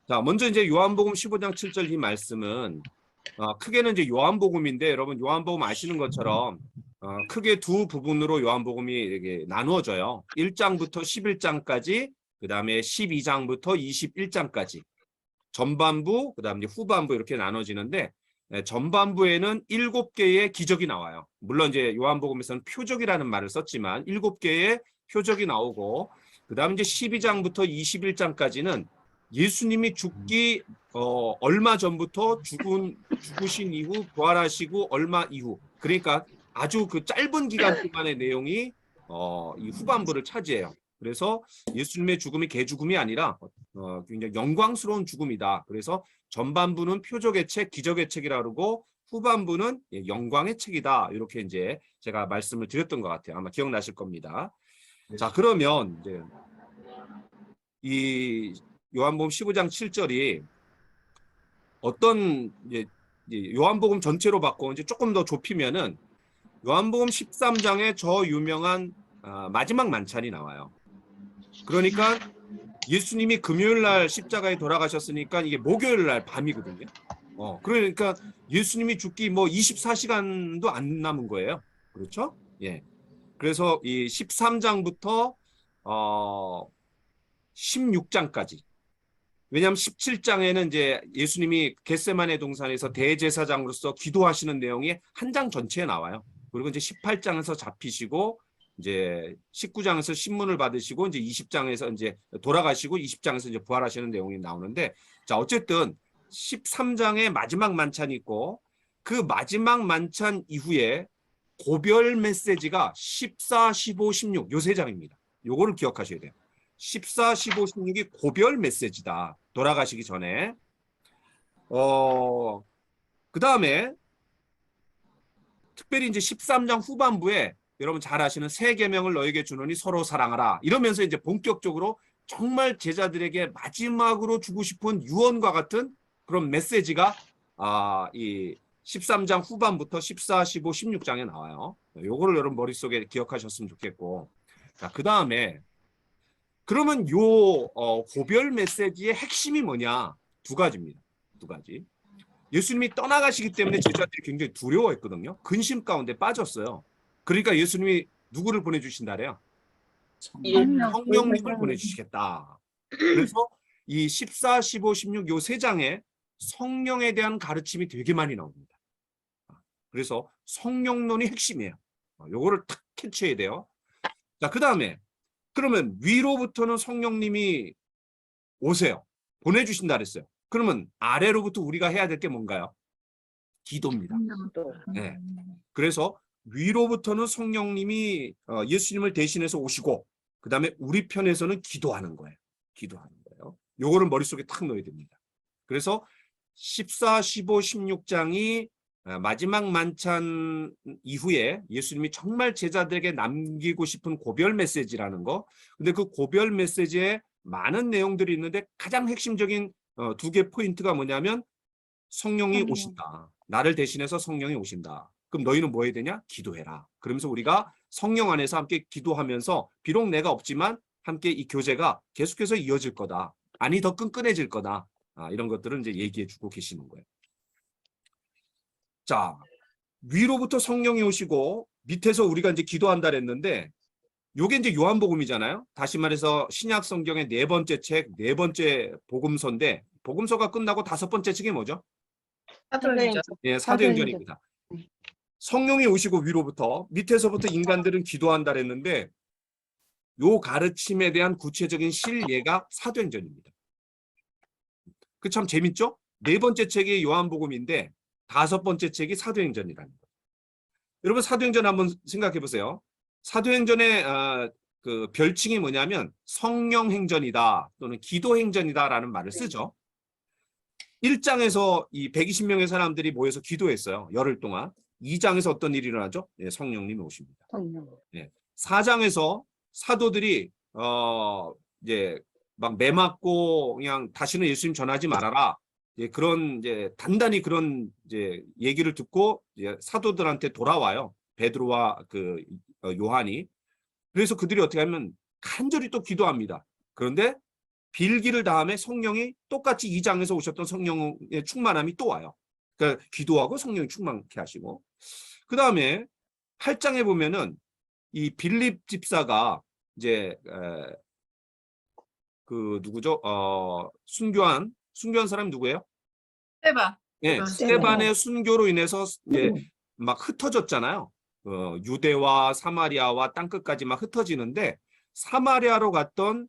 자, 먼저 이제 요한복음 15장 7절 이 말씀은 크게는 이제 요한복음인데 여러분 요한복음 아시는 것처럼 크게 두 부분으로 요한복음이 이렇게 나누어져요. 1장부터 11장까지, 그다음에 12장부터 21장까지. 전반부, 그다음에 후반부 이렇게 나눠지는데 전반부에는 7개의 기적이 나와요. 물론 이제 요한복음에서는 표적이라는 말을 썼지만 7개의 표적이 나오고, 그다음에 이제 12장부터 21장까지는 예수님이 죽기 얼마 전부터 죽으신 이후 부활하시고 얼마 이후, 그러니까 아주 그 짧은 기간 동안의 내용이 이 후반부를 차지해요. 그래서 예수님의 죽음이 개죽음이 아니라 굉장히 영광스러운 죽음이다. 그래서 전반부는 표적의 책, 기적의 책이라 그러고 후반부는 영광의 책이다. 이렇게 이제 제가 말씀을 드렸던 것 같아요. 아마 기억나실 겁니다. 자, 그러면 이제 이 요한복음 15장 7절이 어떤 이제 요한복음 전체로 바꿔 이제 조금 더 좁히면은 요한복음 13장에 저 유명한 마지막 만찬이 나와요. 그러니까 예수님이 금요일 날 십자가에 돌아가셨으니까 이게 목요일 날 밤이거든요. 그러니까 예수님이 죽기 뭐 24시간도 안 남은 거예요. 그렇죠? 예. 그래서 이 13장부터 16장까지. 왜냐하면 17장에는 이제 예수님이 겟세마네 동산에서 대제사장으로서 기도하시는 내용이 한 장 전체에 나와요. 그리고 이제 18장에서 잡히시고 이제 19장에서 신문을 받으시고 이제 20장에서 이제 돌아가시고 20장에서 이제 부활하시는 내용이 나오는데, 자, 어쨌든 13장의 마지막 만찬이 있고 그 마지막 만찬 이후에 고별 메시지가 14, 15, 16 요 세 장입니다. 요거를 기억하셔야 돼요. 14, 15, 16이 고별 메시지다. 돌아가시기 전에. 그 다음에 특별히 이제 13장 후반부에 여러분 잘 아시는 새 계명을 너에게 주노니 서로 사랑하라. 이러면서 이제 본격적으로 정말 제자들에게 마지막으로 주고 싶은 유언과 같은 그런 메시지가 이 13장 후반부터 14, 15, 16장에 나와요. 요거를 여러분 머릿속에 기억하셨으면 좋겠고. 자, 그 다음에 그러면 요 고별 메시지의 핵심이 뭐냐? 두 가지입니다. 두 가지. 예수님이 떠나가시기 때문에 제자들이 굉장히 두려워했거든요. 근심 가운데 빠졌어요. 그러니까 예수님이 누구를 보내주신다래요? 성령님을 보내주시겠다. 그래서 이 14, 15, 16 요 세 장에 성령에 대한 가르침이 되게 많이 나옵니다. 그래서 성령론이 핵심이에요. 요거를 탁 캐치해야 돼요. 자, 그 다음에 그러면 위로부터는 성령님이 오세요. 보내주신다 그랬어요. 그러면 아래로부터 우리가 해야 될 게 뭔가요? 기도입니다. 네. 그래서 위로부터는 성령님이 예수님을 대신해서 오시고, 그 다음에 우리 편에서는 기도하는 거예요. 기도하는 거예요. 요거를 머릿속에 탁 넣어야 됩니다. 그래서 14, 15, 16장이 마지막 만찬 이후에 예수님이 정말 제자들에게 남기고 싶은 고별 메시지라는 거. 근데 그 고별 메시지에 많은 내용들이 있는데 가장 핵심적인 두 개 포인트가 뭐냐면 성령이 오신다. 나를 대신해서 성령이 오신다. 그럼 너희는 뭐 해야 되냐? 기도해라. 그러면서 우리가 성령 안에서 함께 기도하면서 비록 내가 없지만 함께 이 교제가 계속해서 이어질 거다. 아니 더 끈끈해질 거다. 이런 것들은 이제 얘기해 주고 계시는 거예요. 자, 위로부터 성령이 오시고 밑에서 우리가 이제 기도한다 그랬는데 요게 이제 요한복음이잖아요. 다시 말해서 신약 성경의 네 번째 책, 네 번째 복음서인데 복음서가 끝나고 다섯 번째 책이 뭐죠? 사도행전. 예, 사도행전입니다. 성령이 오시고 위로부터 밑에서부터 인간들은 기도한다 그랬는데 요 가르침에 대한 구체적인 실예가 사도행전입니다. 그 참 재밌죠? 네 번째 책이 요한복음인데 다섯 번째 책이 사도행전이라는 거예요. 여러분 사도행전 한번 생각해 보세요. 사도행전의 그 별칭이 뭐냐면 성령행전이다 또는 기도행전이다라는 말을 쓰죠. 1장에서 이 120명의 사람들이 모여서 기도했어요. 열흘 동안. 2장에서 어떤 일이 일어나죠? 네, 성령님이 오십니다. 네. 4장에서 사도들이 이제 막 매맞고 그냥 다시는 예수님 전하지 말아라. 그런 이제 단단히 그런 이제 얘기를 듣고 이제 사도들한테 돌아와요. 베드로와 그 요한이. 그래서 그들이 어떻게 하면 간절히 또 기도합니다. 그런데 빌기를 다음에 성령이 똑같이 2장에서 오셨던 성령의 충만함이 또 와요. 그러니까 기도하고 성령이 충만케 하시고, 그 다음에 8장에 보면은 이 빌립 집사가 이제 그 누구죠? 순교한 사람이 누구예요? 스테반. 네, 스테반의 순교로 인해서 이제 막 흩어졌잖아요. 유대와 사마리아와 땅끝까지 막 흩어지는데, 사마리아로 갔던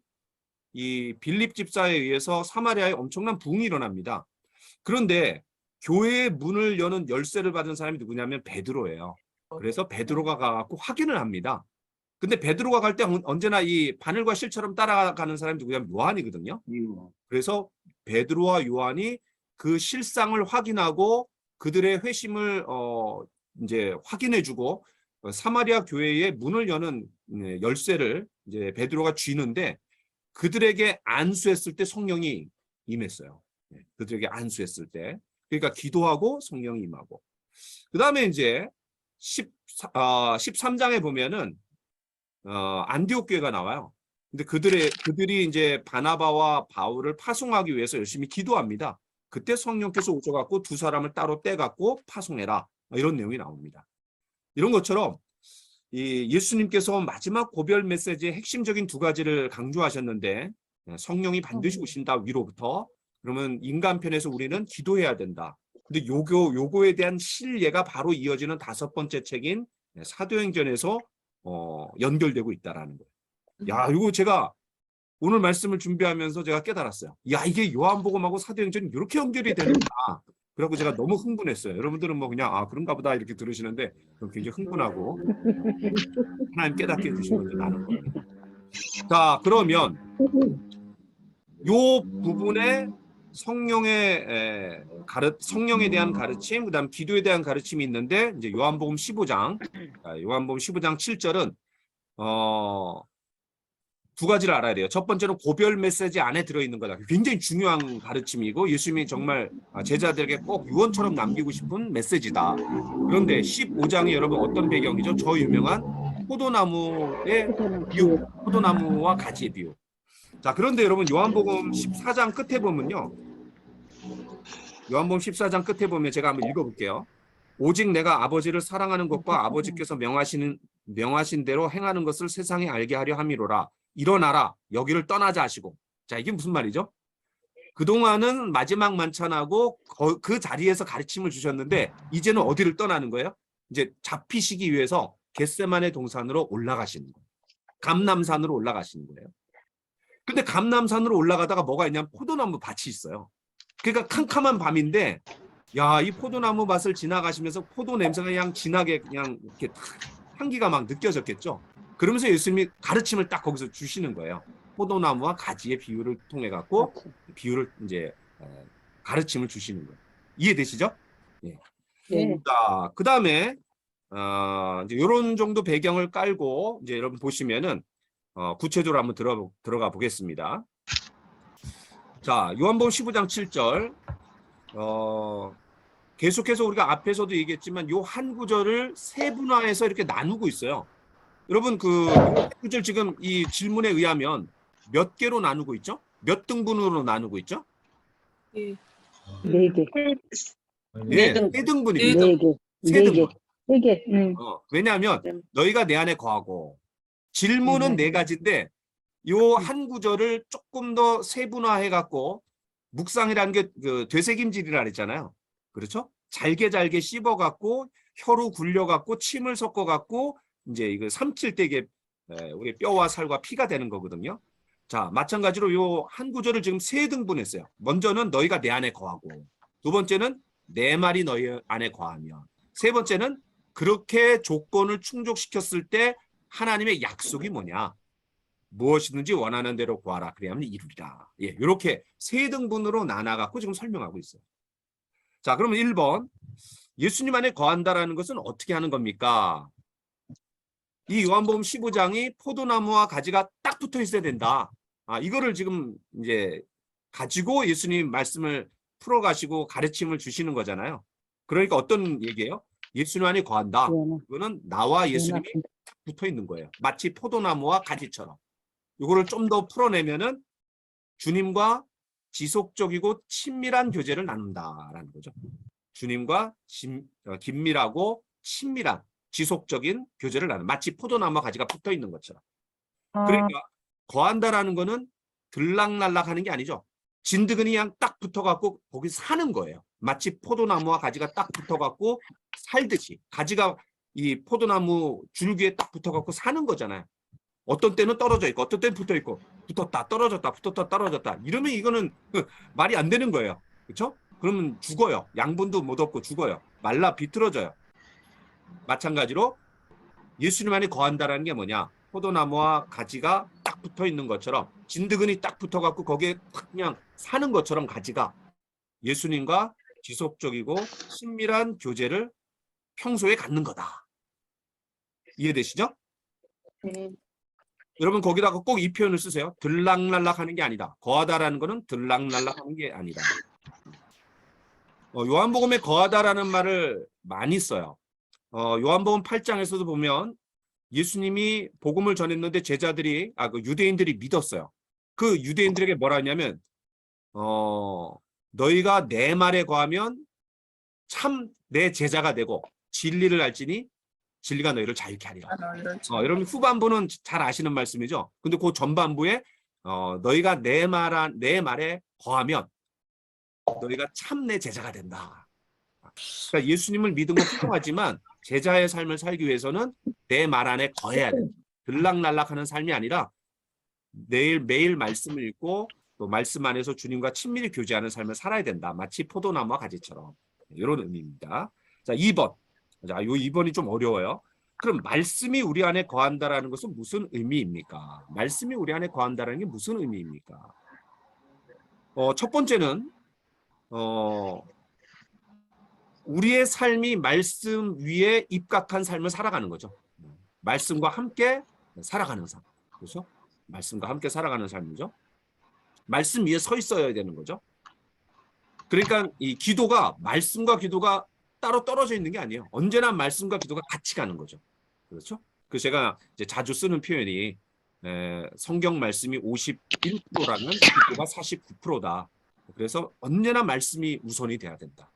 이 빌립 집사에 의해서 사마리아에 엄청난 부흥이 일어납니다. 그런데 교회의 문을 여는 열쇠를 받은 사람이 누구냐면 베드로예요. 그래서 베드로가 가갖고 확인을 합니다. 근데 베드로가 갈 때 언제나 이 바늘과 실처럼 따라가는 사람이 누구냐면 요한이거든요. 그래서 베드로와 요한이 그 실상을 확인하고 그들의 회심을 이제 확인해주고 사마리아 교회의 문을 여는 열쇠를 이제 베드로가 쥐는데, 그들에게 안수했을 때 성령이 임했어요. 그들에게 안수했을 때. 그러니까 기도하고 성령이 임하고. 그 다음에 이제 13장에 보면은 안디옥 교회가 나와요. 근데 그들이 이제 바나바와 바울을 파송하기 위해서 열심히 기도합니다. 그때 성령께서 오셔갖고 두 사람을 따로 떼갖고 파송해라. 이런 내용이 나옵니다. 이런 것처럼 이 예수님께서 마지막 고별 메시지의 핵심적인 두 가지를 강조하셨는데, 성령이 반드시 오신다 위로부터. 그러면 인간편에서 우리는 기도해야 된다. 근데 요거에 대한 신뢰가 바로 이어지는 5번째 책인 사도행전에서 연결되고 있다라는 거예요. 야, 이거 제가 오늘 말씀을 준비하면서 제가 깨달았어요. 야, 이게 요한복음하고 사도행전이 이렇게 연결이 되는구나. 그래갖고 제가 너무 흥분했어요. 여러분들은 뭐 그냥 그런가 보다 이렇게 들으시는데 굉장히 흥분하고 하나님 깨닫게 해주신 건지 나는 겁니다. 자, 그러면 요 부분에 성령에 대한 가르침, 그다음 기도에 대한 가르침이 있는데, 이제 요한복음 15장 7절은 두 가지를 알아야 돼요. 첫 번째는 고별 메시지 안에 들어있는 거다. 굉장히 중요한 가르침이고 예수님이 정말 제자들에게 꼭 유언처럼 남기고 싶은 메시지다. 그런데 15장이 여러분 어떤 배경이죠? 저 유명한 포도나무의 비유, 포도나무와 가지의 비유. 자, 그런데 여러분 요한복음 14장 끝에 보면요. 요한복음 14장 끝에 보면 제가 한번 읽어볼게요. 오직 내가 아버지를 사랑하는 것과 아버지께서 명하신 대로 행하는 것을 세상에 알게 하려 함이로라. 일어나라, 여기를 떠나자 하시고. 자, 이게 무슨 말이죠? 그동안은 마지막 만찬하고 그 자리에서 가르침을 주셨는데 이제는 어디를 떠나는 거예요? 이제 잡히시기 위해서 겟세마네 동산으로 올라가시는 거예요. 감람산으로 올라가시는 거예요. 근데 감람산으로 올라가다가 뭐가 있냐면 포도나무 밭이 있어요. 그러니까 캄캄한 밤인데, 야, 이 포도나무 밭을 지나가시면서 포도 냄새가 그냥 진하게 그냥 이렇게 향기가 막 느껴졌겠죠. 그러면서 예수님이 가르침을 딱 거기서 주시는 거예요. 포도나무와 가지의 비유를 통해 갖고 비유를 이제 가르침을 주시는 거예요. 이해되시죠? 예. 네. 자, 그 다음에 이제 이런 정도 배경을 깔고 이제 여러분 보시면은 구체적으로 한번 들어가 보겠습니다. 자, 요한복음 15장 7절. 계속해서 우리가 앞에서도 얘기했지만 요 한 구절을 세분화해서 이렇게 나누고 있어요. 여러분 그 구절 지금 이 질문에 의하면 몇 개로 나누고 있죠? 몇 등분으로 나누고 있죠? 4개. 네, 등분. 세 등분입니다. 4개. 세 등분. 4개. 왜냐하면 너희가 내 안에 거하고, 질문은 네 가지인데 요 한 구절을 조금 더 세분화해 갖고, 묵상이라는 게 그 되새김질이라 그랬잖아요. 그렇죠? 잘게 씹어 갖고 혀로 굴려 갖고 침을 섞어 갖고 이제 이거 삼킬 때 이게 우리 뼈와 살과 피가 되는 거거든요. 자, 마찬가지로 요 한 구절을 지금 세 등분했어요. 먼저는 너희가 내 안에 거하고, 두 번째는 내 말이 너희 안에 거하며, 세 번째는 그렇게 조건을 충족시켰을 때 하나님의 약속이 뭐냐? 무엇이든지 원하는 대로 구하라. 그래야만 이루리라. 예, 이렇게 세 등분으로 나눠갖고 지금 설명하고 있어요. 자, 그러면 1번. 예수님 안에 거한다라는 것은 어떻게 하는 겁니까? 이 요한복음 15장이 포도나무와 가지가 딱 붙어 있어야 된다. 이거를 지금 이제 가지고 예수님 말씀을 풀어가시고 가르침을 주시는 거잖아요. 그러니까 어떤 얘기예요? 예수님 안에 거한다. 이거는 나와 예수님이 딱 붙어 있는 거예요. 마치 포도나무와 가지처럼. 이거를 좀 더 풀어내면은 주님과 지속적이고 친밀한 교제를 나눈다라는 거죠. 주님과 긴밀하고 친밀한 지속적인 교제를 나눈, 마치 포도나무와 가지가 붙어 있는 것처럼. 그러니까 거한다라는 거는 들락날락 하는 게 아니죠. 진드근이 그냥 딱 붙어갖고 거기 사는 거예요. 마치 포도나무와 가지가 딱 붙어갖고 살듯이. 가지가 이 포도나무 줄기에 딱 붙어갖고 사는 거잖아요. 어떤 때는 떨어져 있고 어떤 때는 붙어 있고, 붙었다 떨어졌다 붙었다 떨어졌다 이러면 이거는 말이 안 되는 거예요. 그렇죠? 그러면 죽어요. 양분도 못 얻고 죽어요. 말라 비틀어져요. 마찬가지로 예수님 안에 거한다라는 게 뭐냐? 포도나무와 가지가 딱 붙어 있는 것처럼, 진드근이 딱 붙어갖고 거기에 그냥 사는 것처럼 가지가 예수님과 지속적이고 친밀한 교제를 평소에 갖는 거다. 이해되시죠? 네. 여러분 거기다가 꼭 이 표현을 쓰세요. 들락날락 하는 게 아니다. 거하다라는 거는 들락날락 하는 게 아니다. 요한복음에 거하다라는 말을 많이 써요. 요한복음 8장에서도 보면 예수님이 복음을 전했는데 제자들이, 그 유대인들이 믿었어요. 그 유대인들에게 뭐라 하냐면, 너희가 내 말에 거하면 참 내 제자가 되고 진리를 알지니 진리가 너희를 자유케 하리라. 여러분 후반부는 잘 아시는 말씀이죠. 근데 그 전반부에 너희가 내 말에 거하면 너희가 참 내 제자가 된다. 그러니까 예수님을 믿은 건 훌륭하지만 제자의 삶을 살기 위해서는 내 말 안에 거해야 된다. 들락날락하는 삶이 아니라 매일 말씀을 읽고 또 말씀 안에서 주님과 친밀히 교제하는 삶을 살아야 된다. 마치 포도나무와 가지처럼. 이런 의미입니다. 자, 2번. 자, 요 2번이 좀 어려워요. 그럼 말씀이 우리 안에 거한다라는 것은 무슨 의미입니까? 말씀이 우리 안에 거한다라는 게 무슨 의미입니까? 첫 번째는 우리의 삶이 말씀 위에 입각한 삶을 살아가는 거죠. 말씀과 함께 살아가는 삶. 그렇죠? 말씀과 함께 살아가는 삶이죠. 말씀 위에 서 있어야 되는 거죠. 그러니까 이 기도가, 말씀과 기도가 따로 떨어져 있는 게 아니에요. 언제나 말씀과 기도가 같이 가는 거죠. 그렇죠? 그 제가 이제 자주 쓰는 표현이 성경 말씀이 51%라면 기도가 49%다. 그래서 언제나 말씀이 우선이 돼야 된다.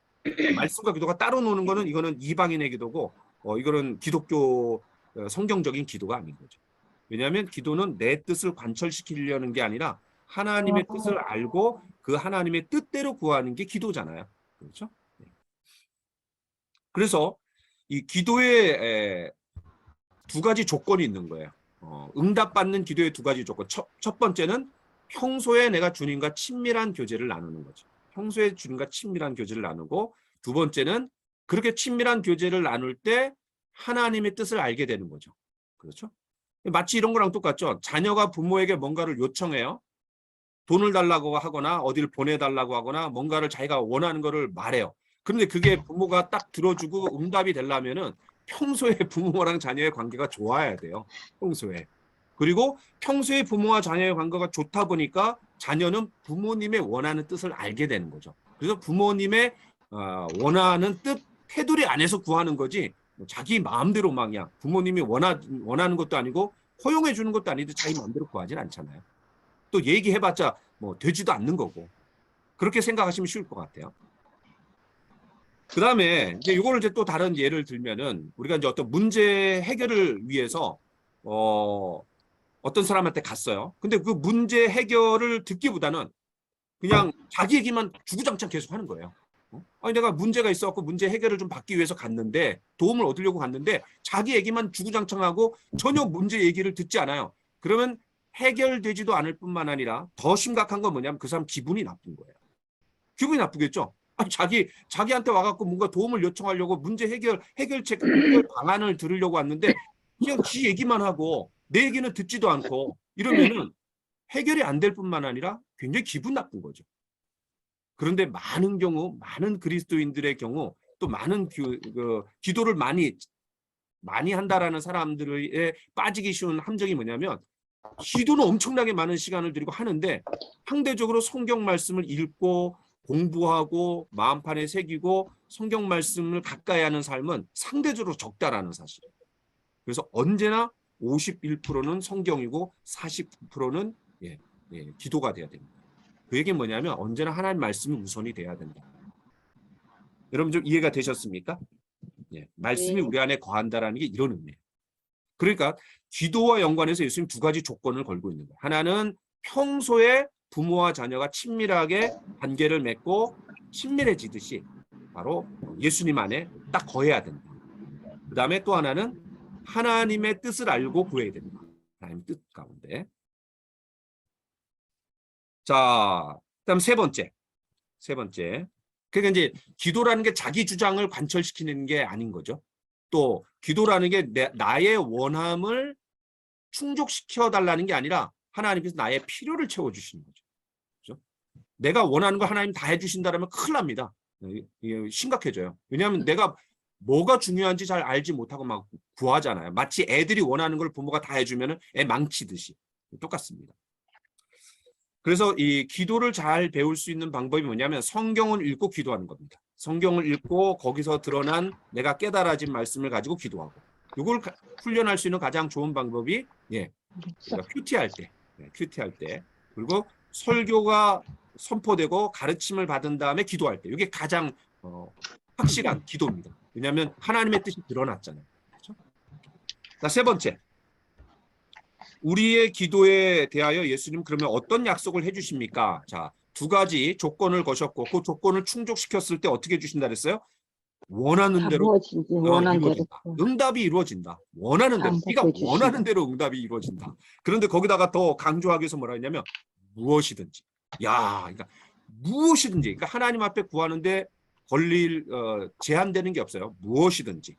말씀과 기도가 따로 노는 거는 이거는 이방인의 기도고, 이거는 기독교 성경적인 기도가 아닌 거죠. 왜냐하면 기도는 내 뜻을 관철시키려는 게 아니라 하나님의 뜻을 알고 그 하나님의 뜻대로 구하는 게 기도잖아요. 그렇죠? 그래서 이 기도에 두 가지 조건이 있는 거예요. 응답받는 기도의 두 가지 조건. 첫 번째는 평소에 내가 주님과 친밀한 교제를 나누는 거죠. 평소에 주님과 친밀한 교제를 나누고, 두 번째는 그렇게 친밀한 교제를 나눌 때 하나님의 뜻을 알게 되는 거죠. 그렇죠? 마치 이런 거랑 똑같죠. 자녀가 부모에게 뭔가를 요청해요. 돈을 달라고 하거나 어디를 보내달라고 하거나 뭔가를 자기가 원하는 거를 말해요. 그런데 그게 부모가 딱 들어주고 응답이 되려면은 평소에 부모랑 자녀의 관계가 좋아야 돼요. 평소에. 그리고 평소에 부모와 자녀의 관계가 좋다 보니까 자녀는 부모님의 원하는 뜻을 알게 되는 거죠. 그래서 부모님의 원하는 뜻 테두리 안에서 구하는 거지, 자기 마음대로 막 그냥 부모님이 원하는 것도 아니고 허용해 주는 것도 아닌데 자기 마음대로 구하진 않잖아요. 또 얘기해봤자 뭐 되지도 않는 거고. 그렇게 생각하시면 쉬울 것 같아요. 그 다음에 이제 이거를 이제 또 다른 예를 들면은, 우리가 이제 어떤 문제 해결을 위해서 어떤 사람한테 갔어요. 근데 그 문제 해결을 듣기보다는 그냥 자기 얘기만 주구장창 계속 하는 거예요. 아니 내가 문제가 있어갖고 문제 해결을 좀 받기 위해서 갔는데, 도움을 얻으려고 갔는데 자기 얘기만 주구장창 하고 전혀 문제 얘기를 듣지 않아요. 그러면 해결되지도 않을 뿐만 아니라 더 심각한 건 뭐냐면 그 사람 기분이 나쁜 거예요. 기분이 나쁘겠죠. 아니 자기한테 와갖고 뭔가 도움을 요청하려고 문제 해결책 해결 방안을 들으려고 왔는데 그냥 지 얘기만 하고 내 얘기는 듣지도 않고 이러면은 해결이 안 될 뿐만 아니라 굉장히 기분 나쁜 거죠. 그런데 많은 경우, 많은 그리스도인들의 경우, 또 많은 기도를 많이 한다라는 사람들에 빠지기 쉬운 함정이 뭐냐면, 기도는 엄청나게 많은 시간을 들이고 하는데 상대적으로 성경 말씀을 읽고 공부하고 마음판에 새기고 성경 말씀을 가까이 하는 삶은 상대적으로 적다라는 사실. 그래서 언제나 51%는 성경이고 49%는 기도가 돼야 됩니다. 그 얘기는 뭐냐면 언제나 하나님 말씀이 우선이 돼야 된다. 여러분 좀 이해가 되셨습니까? 예, 말씀이 네. 우리 안에 거한다라는 게 이런 의미예요. 그러니까 기도와 연관해서 예수님 두 가지 조건을 걸고 있는 거예요. 하나는 평소에 부모와 자녀가 친밀하게 관계를 맺고 친밀해지듯이 바로 예수님 안에 딱 거해야 된다. 그 다음에 또 하나는 하나님의 뜻을 알고 구해야 된다. 하나님의 뜻 가운데. 자, 그다음 세 번째. 그러니까 이제 기도라는 게 자기 주장을 관철시키는 게 아닌 거죠. 또 기도라는 게 나의 원함을 충족시켜 달라는 게 아니라 하나님께서 나의 필요를 채워주시는 거죠. 그렇죠? 내가 원하는 거 하나님 다 해주신다면 큰일 납니다. 이게 심각해져요. 왜냐하면 내가 뭐가 중요한지 잘 알지 못하고 막 구하잖아요. 마치 애들이 원하는 걸 부모가 다 해주면 애 망치듯이 똑같습니다. 그래서 이 기도를 잘 배울 수 있는 방법이 뭐냐면 성경을 읽고 기도하는 겁니다. 성경을 읽고 거기서 드러난 내가 깨달아진 말씀을 가지고 기도하고 이걸 훈련할 수 있는 가장 좋은 방법이 우리가 큐티할 때 그리고 설교가 선포되고 가르침을 받은 다음에 기도할 때 이게 가장 확실한 기도입니다. 왜냐하면 하나님의 뜻이 드러났잖아요. 그렇죠? 자, 세 번째. 우리의 기도에 대하여 예수님 그러면 어떤 약속을 해주십니까? 자, 두 가지 조건을 거셨고 그 조건을 충족시켰을 때 어떻게 해주신다 그랬어요? 원하는 대로 무엇인지 원하는 대로 이루어진다. 응답이 이루어진다. 원하는 대로. 네가 반복해 주시고. 원하는 대로 응답이 이루어진다. 그런데 거기다가 더 강조하기 위해서 뭐라 했냐면 무엇이든지. 야, 그러니까 무엇이든지. 그러니까 하나님 앞에 구하는데 걸릴 제한되는 게 없어요. 무엇이든지.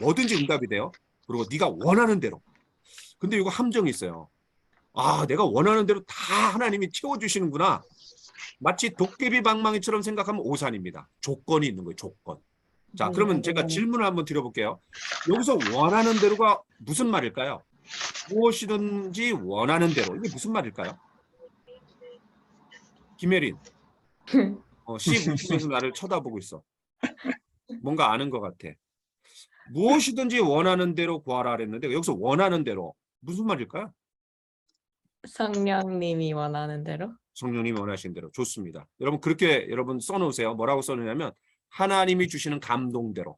뭐든지 응답이 돼요. 그리고 네가 원하는 대로. 근데 이거 함정이 있어요. 아, 내가 원하는 대로 다 하나님이 채워주시는구나. 마치 도깨비 방망이처럼 생각하면 오산입니다. 조건이 있는 거예요. 조건. 자, 그러면 제가 질문을 한번 드려볼게요. 여기서 원하는 대로가 무슨 말일까요? 무엇이든지 원하는 대로. 이게 무슨 말일까요? 김혜린. 씨 웃으면서 나를 쳐다보고 있어. 뭔가 아는 것 같아. 무엇이든지 원하는 대로 구하라 그랬는데 여기서 원하는 대로 무슨 말일까요? 성령님이 원하는 대로. 성령님이 원하시는 대로. 좋습니다. 여러분 그렇게 여러분 써놓으세요. 뭐라고 써놓냐면 하나님이 주시는 감동대로.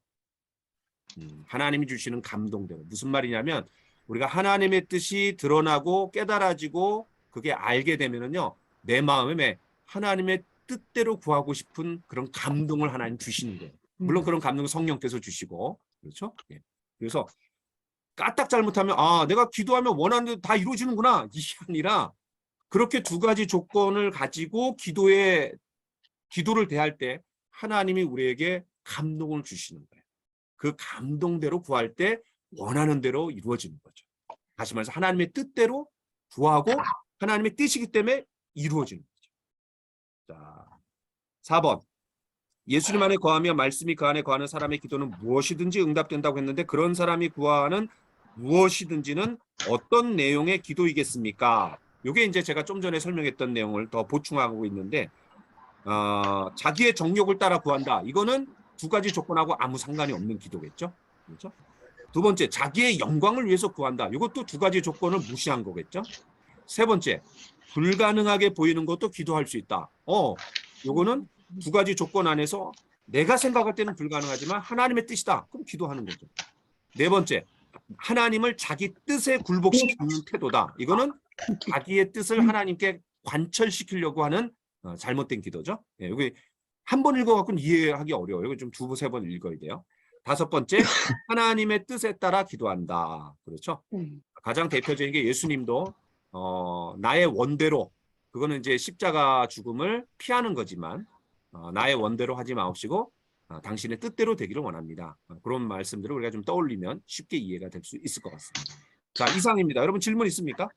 하나님이 주시는 감동대로. 무슨 말이냐면 우리가 하나님의 뜻이 드러나고 깨달아지고 그게 알게 되면은요. 내 마음에 하나님의 뜻대로 구하고 싶은 그런 감동을 하나님 주시는 거예요. 물론 그런 감동을 성령께서 주시고. 그렇죠? 예. 그래서 까딱 잘못하면 아 내가 기도하면 원하는 대로 다 이루어지는구나. 이게 아니라 그렇게 두 가지 조건을 가지고 기도를 대할 때 하나님이 우리에게 감동을 주시는 거예요. 그 감동대로 구할 때 원하는 대로 이루어지는 거죠. 다시 말해서 하나님의 뜻대로 구하고 하나님의 뜻이기 때문에 이루어지는 거죠. 자, 4번. 예수님 안에 거하며 말씀이 그 안에 거하는 사람의 기도는 무엇이든지 응답된다고 했는데 그런 사람이 구하는 무엇이든지는 어떤 내용의 기도이겠습니까? 이게 이제 제가 좀 전에 설명했던 내용을 더 보충하고 있는데 자기의 정욕을 따라 구한다. 이거는 두 가지 조건하고 아무 상관이 없는 기도겠죠. 그렇죠? 두 번째, 자기의 영광을 위해서 구한다. 이것도 두 가지 조건을 무시한 거겠죠. 세 번째, 불가능하게 보이는 것도 기도할 수 있다. 요거는 두 가지 조건 안에서 내가 생각할 때는 불가능하지만 하나님의 뜻이다. 그럼 기도하는 거죠. 네 번째, 하나님을 자기 뜻에 굴복시키는 태도다. 이거는 자기의 뜻을 하나님께 관철시키려고 하는 잘못된 기도죠. 예, 여기 한 번 읽어갖고는 이해하기 어려워요. 이거 좀 두세 번 읽어야 돼요. 다섯 번째, 하나님의 뜻에 따라 기도한다. 그렇죠? 가장 대표적인 게 예수님도 나의 원대로 그거는 이제 십자가 죽음을 피하는 거지만 나의 원대로 하지 마옵시고 당신의 뜻대로 되기를 원합니다. 그런 말씀들을 우리가 좀 떠올리면 쉽게 이해가 될 수 있을 것 같습니다. 자, 이상입니다. 여러분 질문 있습니까?